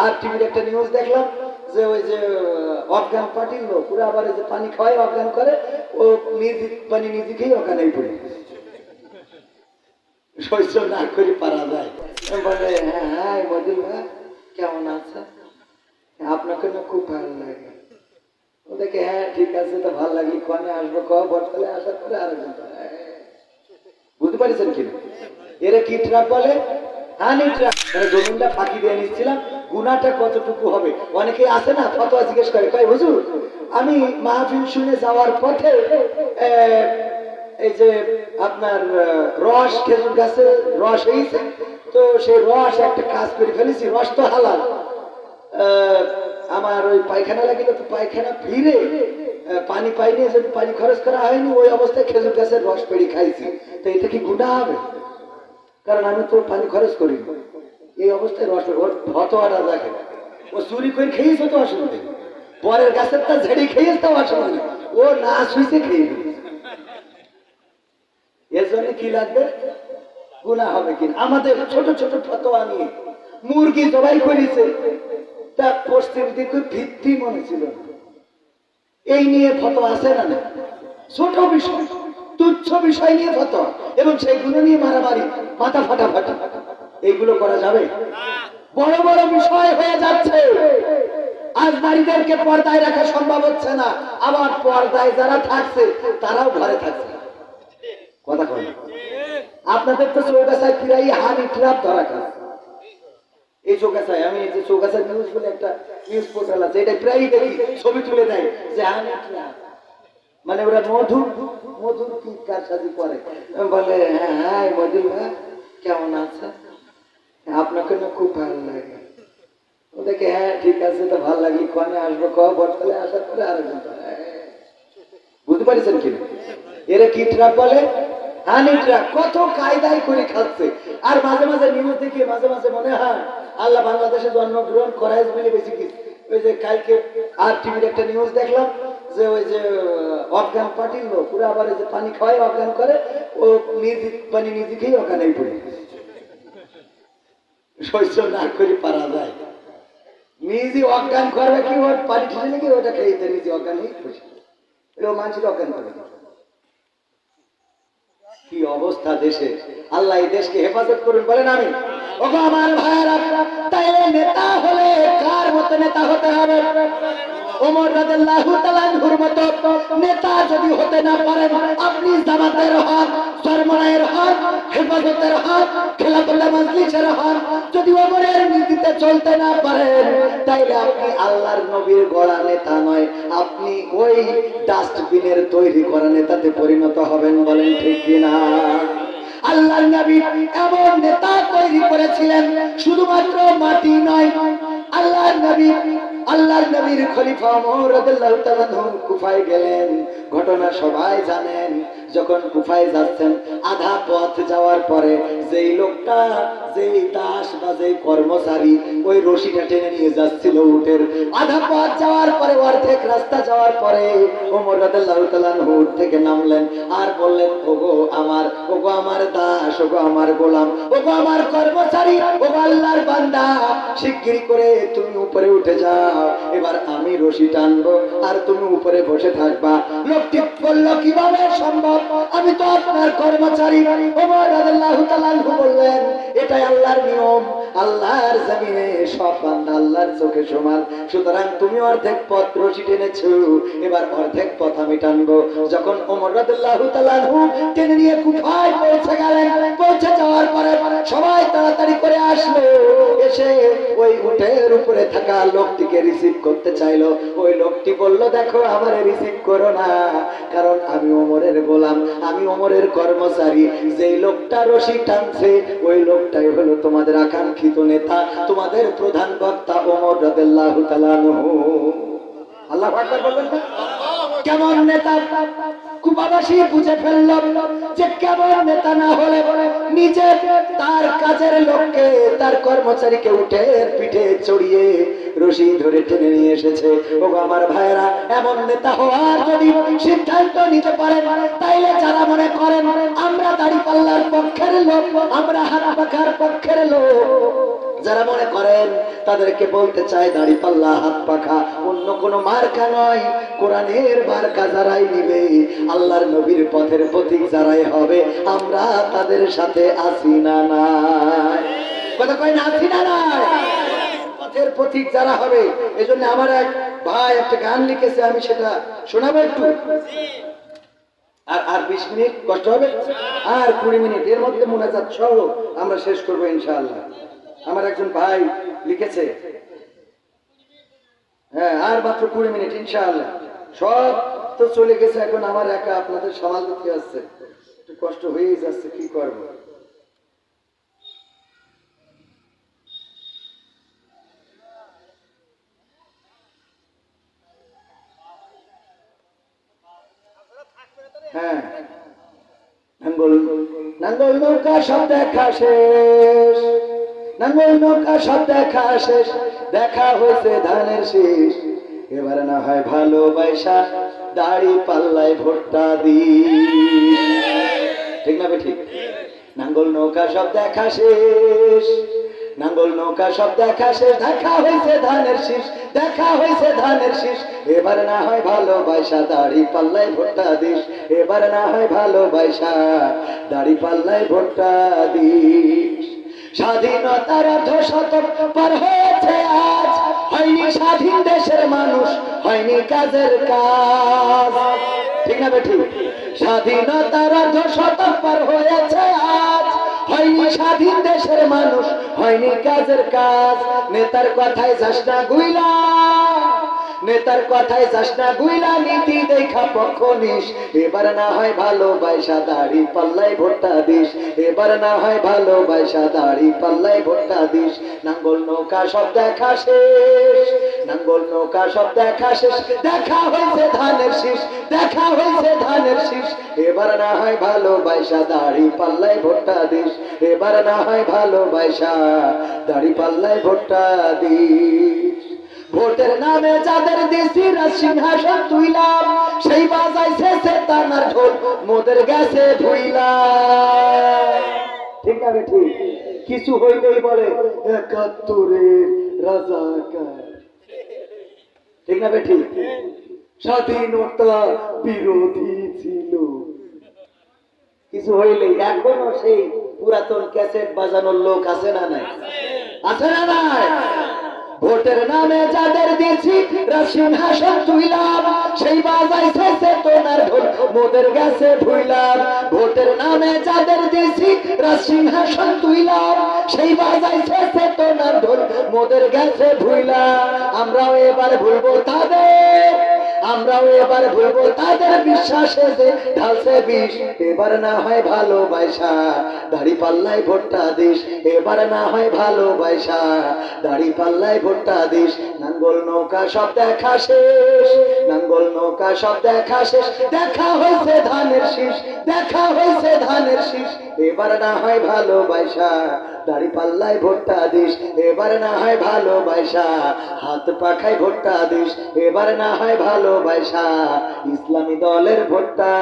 আর টিভির একটা নিউজ দেখলাম যে ওই যে অজ্ঞান পার্টির লোক পুরো আবার যে পানি খাওয়াই অজ্ঞান করে ও নিজে পানি নিজে খেয়ে ওখানেই পড়ে সহ্য না করে পারা যায়। বলে হ্যাঁ হ্যাঁ মজুল ভাই কেমন আছে, আপনাকে না খুব ভালো লাগে। ও দেখে হ্যাঁ ঠিক আছে তো ভালো লাগি কনে আসবো বটতলে আসার পরে আরেকজন বুঝতে পারছেন কিনা এরা কি ট্রাপ বলে হানি ট্রাপ। জমিনটা ফাঁকি দিয়ে নিচ্ছিলাম গুনাটা কতটুকু হবে অনেকে আসে না ফতোয়া জিজ্ঞেস করে কয় হুজুর আমি মাহফিল শুনে যাওয়ার পথে এই যে আপনার রস খেজুর গাছে রস হয়েছে তো সেই রস একটা কাজ করে ফেলেছি রস তো হালাল আমার ওই পায়খানা লাগিল তো পায়খানা ফিরে পানি পাইনি যদি পানি খরচ করা হয়নি ওই অবস্থায় খেজুর গাছের রস পেড়ি খাইছি তো এটা কি গুনাহ হবে? কারণ আমি তো পানি খরচ করি এই অবস্থায় রস ফতোয়াটা দেখে ও চুরি করে খেয়েছে তো অসুবিধা পরের গাছের তা ঝেড়ে খেয়েছে তো অসুবিধা ও না শুইছে খেয়ে এর জন্য কি লাগবে গুনাহ হবে কিনা। আমাদের ছোট ছোট ফতোয়া নিয়ে মুরগি জবাই করেছে তা পশ্চিম দিকে ভিত্তি মনে ছিল এই নিয়ে ফতোয়া আছে না না ছোট বিষয় তুচ্ছ বিষয় নিয়ে ফতোয়া এবং সেইগুলো নিয়ে মারামারি মাথা ফাটাফাটি এইগুলো করা যাবে? বড় বড় বিষয় হয়ে যাচ্ছে আজ নারীদেরকে পর্দায় রাখা সম্ভব হচ্ছে না আবার পর্দায় যারা থাকছে তারাও ঘরে থাকছে কথা কয় আপনাদের তো চৌগাছায় ফিরাই হানি ট্রাপ ধরা খাচ্ছে এই চৌগাছায় আমি এই যে চৌগাছায় নিউজ বলে একটা নিউজ পোর্টাল আছে এটা প্রায়ই দেখি ছবি তুলে দেয় যে হানি ট্রাপ মানে ওরা মধুর কি কার সাথে করে বলে হ্যাঁ হ্যাঁ মধুর ভাই কেমন আছে, আপনাকে না খুব ভালো লাগে। ও দেখে হ্যাঁ ঠিক আছে তো ভালো লাগি কনে আসবো বটতলে আসার পরে আরেকজন বুঝতে পারছেন কিনা এরা কি ট্রাপ বলে হানি ট্রাপ কত কায়দায় করে খাচ্ছে। আর মাঝে মাঝে নিউজ দেখি মাঝে মাঝে মনে হয় আল্লাহ বাংলাদেশে জন্মগ্রহণ করাই বলে বেশি কিছু। ওই যে কালকে আর টিভির একটা নিউজ দেখলাম যে ওই যে অজ্ঞান পার্টির লোক পুরো আবার যে পানি খাওয়াই অজ্ঞান করে ও নিজে পানি নিজে খেয়ে ওখানেই পড়ে সহ্য না করে পারা যায় নিজে অজ্ঞান করবে কি ওর পানি খেয়ে নাকি ওটা খেয়ে নিজে অজ্ঞান হয়ে খুশি মানুষের অজ্ঞান করে কি অবস্থা দেশে আল্লাহ এই দেশকে হেফাজত করুন বলেন আমি। ওগো আমার ভাইরা তাইলে নেতা হলে কার মতো নেতা হতে হবে? ওমর রাদিয়াল্লাহু তাআলা আনহুর মতো নেতা যদি হতে না পারেন আপনি জামাতের হক সরমরায়ের হক হেফাজতের হক খেলাফত মজলিসের হক যদি ওমরের নীতিতে চলতে না পারেন তাইলে আপনি আল্লাহর নবীর গড়া নেতা নয় আপনি ওই ডাস্টবিনের তৈরি করা নেতাতে পরিণত হবেন বলেন ঠিক কিনা? আল্লাহর নবী এমন নেতা তৈরি করেছিলেন শুধুমাত্র মাটি নয় আল্লাহর নবীর খলিফা ওমর রাদিয়াল্লাহু তাআলা কুফায় গেলেন ঘটনা সবাই জানেন। যখন কুফায় যাচ্ছেন আধা পথ যাওয়ার পরে যেই লোকটা যেই দাস বা যেই কর্মচারী ওই রশিটা টেনে নিয়ে যাচ্ছিল উটের আধা পথ যাওয়ার পরে অর্ধেক রাস্তা যাওয়ার পরে ওমর রাদিয়াল্লাহু তাআলা উট থেকে নামলেন আর বললেন ওগো আমার দাস ওগো আমার গোলাম ওগো আমার কর্মচারী ওগো আল্লাহর বান্দা শিগগির করে তুমি উপরে উঠে যাও এবার আমি রশি টানবো আর তুমি উপরে বসে থাকবা। লোকটি বলল কিভাবে সম্ভব আমি তো আপনার কর্মচারী। ওমর রাদিয়াল্লাহু তাআলা বললেন এটাই আল্লাহর নিয়ম আল্লাহর জমিনে সব বান্দা আল্লাহর চোখে সমান সুতরাং তুমি অর্ধেক পথ রশি টেনেছো এবার অর্ধেক পথ আমি টানবো। যখন ওমর রাদিয়াল্লাহু তাআলা টেনে নিয়ে কুফায় পৌঁছে গেলেন পৌঁছে যাওয়ার পরে সবাই তাড়াতাড়ি করে আসলো এসে ওই উটের উপরে থাকা লোকটিকে রিসিভ করতে চাইলো। ওই লোকটি বলল দেখো আমারে রিসিভ করো না কারণ আমি ওমরের গোলাম আমি ওমরের কর্মচারী। যেই লোকটা রশি টানছে ওই লোকটাই হলো তোমাদের আকাঙ্ক্ষিত নেতা তোমাদের প্রধান বক্তা ওমর রাদিয়াল্লাহু তাআলা আনহু। আল্লাহু আকবার বলবেন না? কেমন নেতা কুবাবাসী বুঝে ফেলল যে কেমন নেতা না হলে নিজে তার কাজের লোককে তার কর্মচারীকে উটের পিঠে চড়িয়ে রশি ধরে টেনে নিয়ে এসেছে। ও আমার ভাইরা এমন নেতা হওয়ার যদি সিদ্ধান্ত নিতে পারেন তাইলে যারা মনে করেন আমরা দাড়িপাল্লার পক্ষের লোক আমরা হাত পাখার পক্ষের লোক যারা মনে করেন তাদেরকে বলতে চাই দাড়িপাল্লা হাত পাখা অন্য কোনো মার্কা নয়, কোরআনের মার্কা যারাই নিবে, আল্লাহর নবীর পথের প্রতীক যারাই হবে, আমরা তাদের সাথে আছি না নাই? কথা কয় না, আছি না নাই? পথের প্রতীক যারা হবে। এজন্য আমার এক ভাই একটা গান লিখেছে, আমি সেটা শোনাবো একটু। আর 20 মিনিট কষ্ট হবে, আর 20 মিনিট এর মধ্যে মোনাজাত সহ আমরা শেষ করবো ইনশাআল্লাহ। আমার একজন ভাই লিখেছে, হ্যাঁ আর মাত্র 20 মিনিট ইনশাআল্লাহ। সব তো চলে গেছে, এখন আমার একা আপনাদের সামাল দিতে আসছে, একটু কষ্ট হয়েই যাচ্ছে, কি করবো। হ্যাঁ, নাঙ্গল নাঙ্গল নৌকা সব দেখা শেষ, নাঙ্গল নৌকা সব দেখা শেষ, দেখা হয়েছে ধানের শীষ, এবার না হয় ভালোবাসা দাড়ি পাল্লায় ভোটটা দি। ঠিক না ঠিক? নাঙ্গল নৌকা সব দেখা শেষ, নাঙ্গল নৌকা সব দেখা শেষ, দেখা হয়েছে ধানের শীষ, দেখা হয়েছে ধানের শীষ, এবার না হয় ভালোবাসা দাড়ি পাল্লায় ভোটটা দিস, এবার না হয় ভালোবাসা দাড়ি পাল্লায় ভোটটা দিস। স্বাধীনতার 1/2 শতক পার হয়েছে আজ, হয়নি স্বাধীন দেশের মানুষ, হয়নি কাজের কাজ। ঠিক না ঠিক? স্বাধীনতার 1/2 শতক পার হয়েছে আজ, হয়নি স্বাধীন দেশের মানুষ, হয়নি কাজের কাজ। নেতার কথায় যাস না গুইলা, নেতার কথায় যাস না গুইলা, নীতি দেখা পক্ষ নিস, এবার না হয় ভালোবাসা দাড়ি পাল্লায় ভোটটা দিস, এবার না হয় ভালোবাসা দাড়ি পাল্লায় ভোটটা দিস। নাঙ্গল নৌকা সব দেখা শেষ, নাঙ্গল নৌকা সব দেখা শেষ, দেখা হয়েছে ধানের শীষ, দেখা হয়েছে ধানের শীষ, এবার না হয় ভালোবাসা দাড়ি পাল্লায় ভোটটা দিস, এবার না হয় ভালোবাসা দাড়ি পাল্লায় ভোটটা দিস। ভোটের নামে যাদের দিছি সিংহাসন তুইলাম, সেই বাজাইছে সেতানার ঢোল, মোদের গেছে ধুইলা। ঠিক আছে ঠিক? কিছু হইলেই বলে 71-এর রাজাকার। ঠিক না ঠিক? স্বাধীনতা বিরোধী ছিল, কিছু হইলেই। এখনো সেই পুরাতন ক্যাসেট বাজানোর লোক আছে না নাই? আছে না নাই? ভোটের নামে যাদের দিয়েছি সিংহাসন তুইলাম, সেই বাজাইছে চেতনার ঢোল, মোদের গেছে ভুইলাম। ভোটের নামে যাদের দিয়েছি সিংহাসন তুইলাম, সেই বাজাইছে চেতনার ঢোল, মোদের গেছে ভুইলাম। আমরাও এবার ভুলবো তাদের, আমরাও এবার ভুলবো তাদের বিশ্বাসে যে ঢালছে বিষ, এবার না হয় ভালোবাসা দাড়ি পাল্লায় ভোটটা দিস, এবার না হয় ভালোবাসা দাড়ি পাল্লায় ভোটটা দিস। নাঙ্গল নৌকা সব দেখা শেষ, নাঙ্গল নৌকা সব দেখা শেষ, দেখা হয়েছে ধানের শীষ, দেখা হয়েছে ধানের শীষ, এবার না হয় ভালোবাসা দাড়ি পাল্লায় ভোটটা দিস, এবার না হয় ভালোবাসা হাত পাখায় ভোটটা দিস, এবার না হয় ভালোবাসা ইসলামী দলের ভোটটা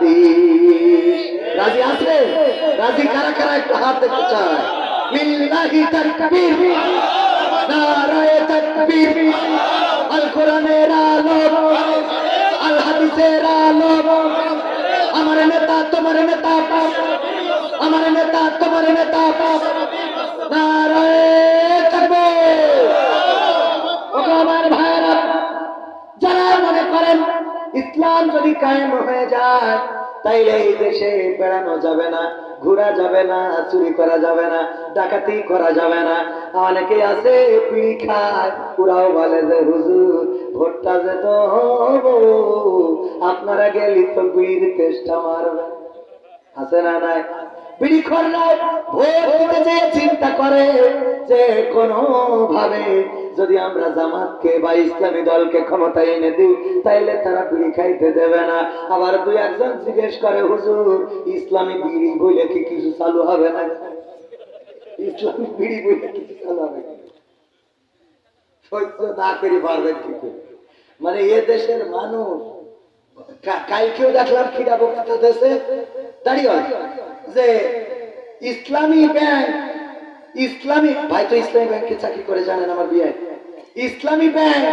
দিস। রাজি আছে? রাজি কারা কারা একটু হাত দেখতে চায়? লিল্লাহি তাকবীর, নারায়ে তাকবীর, আল কোরআনের আলো, আল হাদিসের আলো। আমার নেতা তোমার নেতা, আমার নেতা তোমার নেতা, নারায়ে তাকবীর। ওগো আমার ভাইরা, যারা মনে করেন ইসলাম যদি কায়েম হয়ে যায় তাইলে এই দেশে বেড়ানো যাবে না, ঘোরা যাবে না, চুরি করা যাবে না, ডাকাতি করা যাবে না। অনেকে আছে পিড়ি খায়, ওরাও বলে যে হুজুর ভোটটা যে তো আপনারা গেলি তো বিড়ির চেষ্টা মারবে। আছে না নাই? বিড়ি খোররাও ভোট দিতে যেয়ে চিন্তা করে যে কোনো ভাবে যদি আমরা জামাতকে বা ইসলামী দলকে ক্ষমতায় এনে দিই তাইলে তারা বিড়ি খাইতে দেবে না। আবার দুই একজন জিজ্ঞেস করে হুজুর ইসলামী বিড়ি বইলে কি কিছু চালু হবে না? ইসলামী বিড়ি বইলে কিছু চালু হবে না? সহ্য না করে পারবেন কি করে? মানে এ দেশের মানুষ, কালকেও দেখলাম খিরা বক্তৃতা দেশে দাঁড়িয়ে যে ইসলামী ব্যাংক ইসলামী ভাই তো ইসলামী ব্যাংকে চাকরি করে, জানেন আমার বিয়ে। ইসলামী ব্যাংক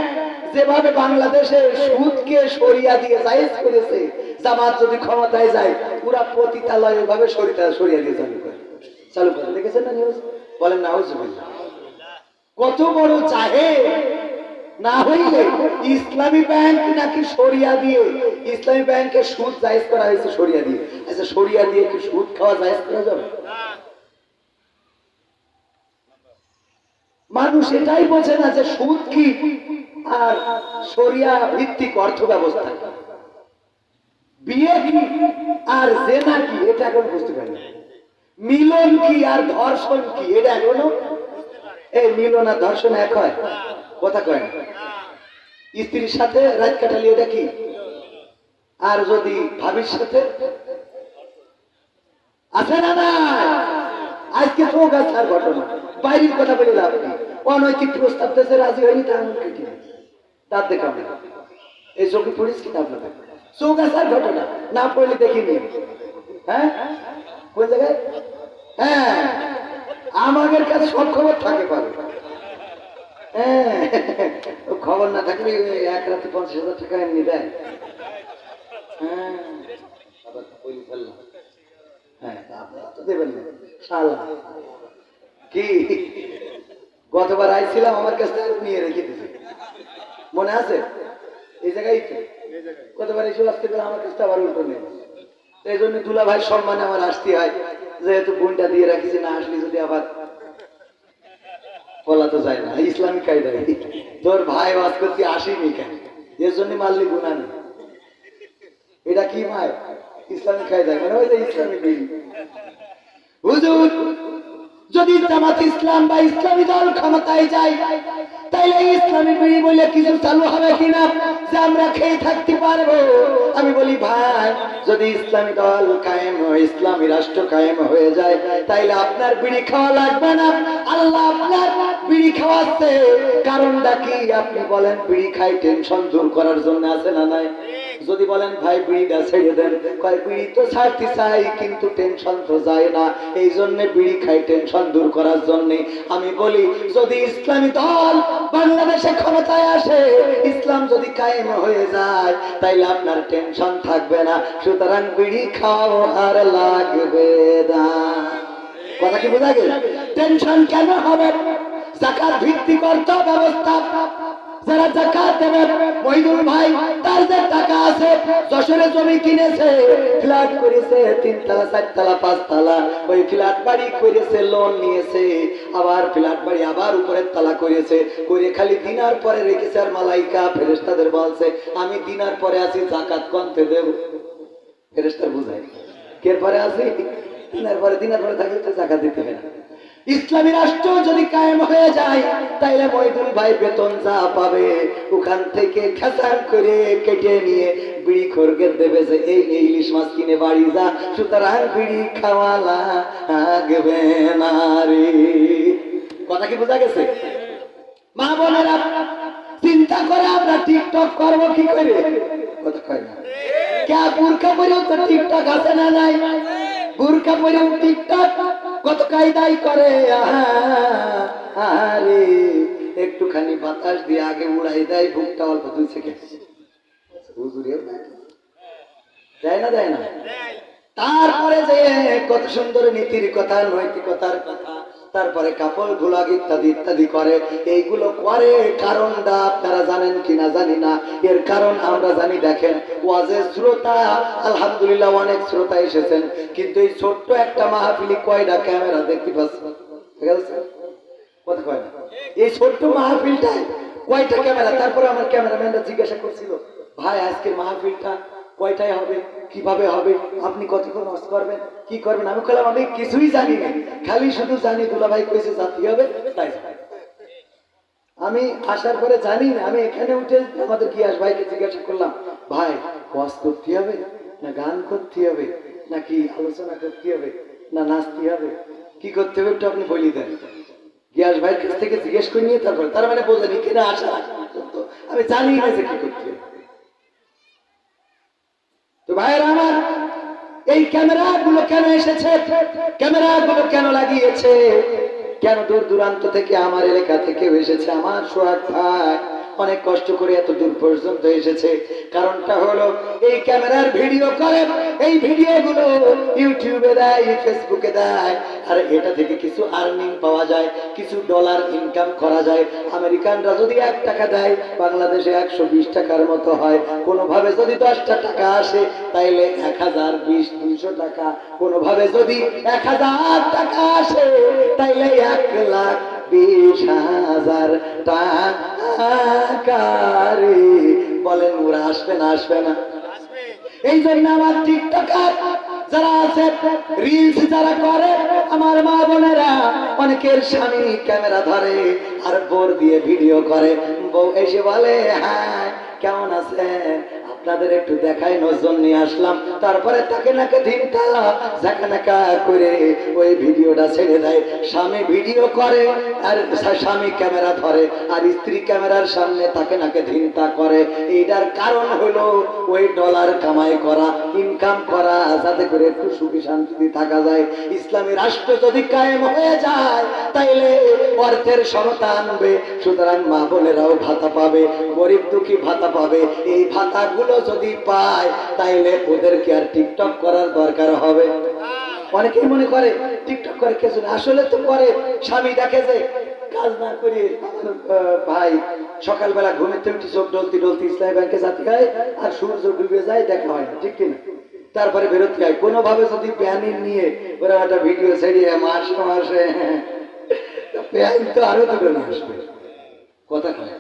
যেভাবে বাংলাদেশে সুদকে সরিয়া দিয়ে জায়েজ করেছে, জামাত যদি ক্ষমতায় যায় পুরা পতিতালয় এভাবে সরিয়া দিয়ে চালু করে দেখেছেন না নিউজ? বলেন নাউজুবিল্লাহ। কত বড় জাহেল! না হইলে ইসলামী ব্যাংক নাকি সরিয়া দিয়ে, ইসলামী ব্যাংকে সুদ জায়েজ করা হয়েছে সরিয়া দিয়ে। আচ্ছা, সরিয়া দিয়ে কি সুদ খাওয়া জায়েজ করা যাবে? মানুষ এটাই বোঝে না যে সুদ কি আর শরিয়া ভিত্তিক অর্থ ব্যবস্থা, বিয়ে কি আর জেনা কি, এটা এখন বুঝতে পারি না। মিলন কি আর ধর্ষণ কি, এটা এখনো, এই মিলন আর ধর্ষণ এক হয়? কথা কয় না। স্ত্রীর সাথে রাত কাটালি এটা কি? আর যদি ভাবির সাথে আছে না? না, আজকে চৌগাছার ঘটনা, বাইরের কথা বলে লাভ নেই। অনৈতিক প্রস্তাব দেশে রাজি হয়নি, তার দেখা এই চোখে পড়িস কিনা আপনাদের? চৌগাছার ঘটনা না পড়লে দেখিনি। হ্যাঁ, কোন জায়গায়? হ্যাঁ, আমাদের কাছে সব খবর থাকে পারে। হ্যাঁ, খবর না থাকলে এক রাতে 50,000 টাকা এমনি দেয়। হ্যাঁ, আবার বলি ফেললাম। হ্যাঁ, আপনারা তো দেবেন না শালা। কি গতবার আইছিলাম, আমার কাছে নিয়ে রেখে দিয়েছে, মনে আছে? এই জায়গায় কতবার এসে আসতে পেলে আমার কাছে আবার উল্টো নেই। এই জন্য দুলা ভাই সম্মানে আমার আসতে হয়, যেহেতু বোনটা দিয়ে রাখিছে, না আসলে যদি আবার বলা তো যায় না। ইসলামিক কায়দায় তোর ভাই ওয়াজ করতে আসেনি কেন, এর জন্য মারলি গুনাহ নেই। এটা কি ভাই? ইসলামিক কায়দায়, মানে ওই যে ইসলামিক হুজুর, যদি জামাত ইসলাম বা ইসলামী দল ক্ষমতায় যায় তাইলে ইসলামী বিড়ি বলে কিছু চালু হবে কিনা যে আমরা খেয়ে থাকতে পারবো? আমি বলি ভাই, যদি ইসলামী দল কায়েম হয়, ইসলামী রাষ্ট্র কায়েম হয়ে যায়, তাইলে আপনার বিড়ি খাওয়া লাগবে না। আল্লাহ আপনার বিড়ি খাওয়াচ্ছে, কারণটা কি আপনি বলেন? বিড়ি খাই টেনশন দূর করার জন্য, আছে না নাই? যদি বলেন ভাই বিড়িটা ছেড়ে দেন, কয় বিড়ি তো ছাড়তে চাই কিন্তু টেনশন তো যায় না, এই জন্য বিড়ি খাই টেনশন দূর করার জন্য। আমি বলি, যদি ইসলামী দল বাংলাদেশে ক্ষমতায় আসে, ইসলাম যদি কায়েম হয়ে যায়, তাইলে আপনার টেনশন থাকবে না, সুতরাং বিড়ি খাও আর লাগবে না। কথা কি বোঝা গেল? টেনশন কেন হবে? যাকাত ভিত্তিক অর্থ ব্যবস্থা, যারা যাকাত দেবে, মহিদুল ভাই তার যে টাকা আছে, যশোরে জমি কিনেছে, ফ্ল্যাট করেছে, 3 তলা 4 তলা 5 তলা, ওই ফ্ল্যাট বাড়ি করেছে, লোন নিয়েছে, আবার ফ্ল্যাট বাড়ি আবার উপরের তলা করেছে, করে খালি দিনার পরে রেখেছে। আর মালাইকা ফেরেশতাদের বলছে, আমি দিনার পরে আছি, যাকাত কোনতে দেব? ফেরেশতার বুঝায় কে পরে আছি, দিনার পরে থাকলে তো যাকাত দিতে হবে না। ইসলামী রাষ্ট্র যদি কায়েম হয়ে যায়, তাইলে মহিদুল ভাই বেতন যা পাবে ওখান থেকে খেসার করে কেটে নিয়ে বিড়ি খোরকে দেবে যে এই ইলিশ মাছ কিনে বাড়ি যা, সুতরাং বিড়ি খাওয়া লাগবে না রে। কথা কি বোঝা গেছে? মা বোনেরা চিন্তা করে আমরা টিকটক করবো কি করে? কথা কয় না কে? বুরকা পরেও তো টিকটক আছে না নাই? বুরকা পরেও টিকটক কত কায়দাই করে। আরে একটুখানি বাতাস দিয়ে আগে উড়াই দেয়, বুকটা অল্প 2 সেকেন্ড দেয় না, দেয় না? তারপরে যে কত সুন্দর নীতির কথা, নৈতিকতার কথা, তারপরে কাপড় ধুলাগ ইত্যাদি ইত্যাদি করে। এইগুলো করে কারণটা আপনারা জানেন কিনা জানি না, এর কারণ আমরা জানি। দেখেন, ওয়াজের শ্রোতা আলহামদুলিল্লাহ অনেক শ্রোতা এসেছেন, কিন্তু এই ছোট্ট একটা মাহফিলে কয়টা ক্যামেরা দেখতে পাচ্ছেন? কথা কয় না? এই ছোট্ট মাহফিলটায় কয়টা ক্যামেরা? তারপরে আমার ক্যামেরাম্যানরা জিজ্ঞাসা করছিল, ভাই আজকে মাহফিলটা কয়টায় হবে, কিভাবে হবে, আপনি কতক্ষণ ওয়াজ করবেন, কি করবেন? আমি বললাম আমি কিছুই জানি না, খালি শুধু জানি দুলা ভাই কইছে জাতি হবে, তাই আমি আসার পরে জানি না। আমি এখানে উঠে আমাদের গিয়াস ভাইকে জিজ্ঞাসা করলাম, ভাই ওয়াজ করতে হবে না গান করতে হবে নাকি আলোচনা করতে হবে না নাচতে হবে, কি করতে হবে একটু আপনি বলি দেন। গিয়াস ভাইয়ের কাছ থেকে জিজ্ঞেস করে নিয়ে তারপরে, তার মানে বোঝেনি কিনা আসা, আমি জানি না যে কি করতে হবে। তো ভাইয়েরা আমার, এই ক্যামেরা গুলো কেন এসেছে, ক্যামেরা গুলো কেন লাগিয়েছে? কেন দূর দূরান্ত থেকে আমার এলাকা থেকে এসেছে আমার সোহাগ ভাই, অনেক কষ্ট করে এত দূর পর্যন্ত এসেছে। কারণটা হলো এই ক্যামেরার ভিডিও করে, এই ভিডিওগুলো ইউটিউবে দেয়, ফেসবুকে দেয়, আর এটা থেকে কিছু আর্নিং পাওয়া যায়, কিছু ডলার ইনকাম করা যায়। আমেরিকানরা যদি 1 টাকা দেয়, বাংলাদেশে 120 টাকার মতো হয়। কোনোভাবে যদি 10টা টাকা আসে তাইলে 1000, 20, 200 টাকা। কোনোভাবে যদি 1000 টাকা আসে তাইলে 1,20,000 টাকা রে। বলেন ওরা আসবে না আসবে না? এই জন্য আমার টিকটকার যারা আছে, রিলস যারা করে, আমার মা বোনেরা, অনেকের স্বামী ক্যামেরা ধরে আর বোর দিয়ে ভিডিও করে। বউ এসে বলে হ্যাঁ কেমন আছেন, আপনাদের একটু দেখাই, নজর নিয়ে আসলাম। তারপরে তাকে নাকে ধিনটা ঝাঁকানাকা করে ওই ভিডিওটা ছেড়ে দেয়। স্বামী ভিডিও করে আর স্বামী ক্যামেরা ধরে, আর স্ত্রী ক্যামেরার সামনে তাকে নাকে ধিনটা করে। এইটার কারণ হলো ওই ডলার কামাই করা, ইনকাম করা, যাতে করে একটু সুখী শান্তিতে থাকা যায়। ইসলামী রাষ্ট্র যদি কায়েম হয়ে যায় তাইলে অর্থের সমতা আনবে। সুতরাং মা বোনেরাও ভাতা পাবে, গরিব দুঃখী ভাতা পাবে। এই ভাতাগুলো যদি পায় তাইলে ওদেরকে আর টিকটক করার দরকার হবে। অনেকেই মনে করে টিকটক করে কিছু না, আসলে তো করে। স্বামী দেখে যে কাজ না করে ভাই সকালবেলা ঘুমের থেকে চোখ ডলতি ডলতি ইসলামী ব্যাংকে যাতে হয়, আর সূর্য ডুবে যায়, দেখা হয় না, ঠিক কিনা? তারপরে বেরোতে হয়। কোনোভাবে যদি প্যানিং নিয়ে ওরা একটা ভিডিও ছেড়িয়ে মাসে মাসে প্যান তো আরো দুটো না আসবে, কথা কয়।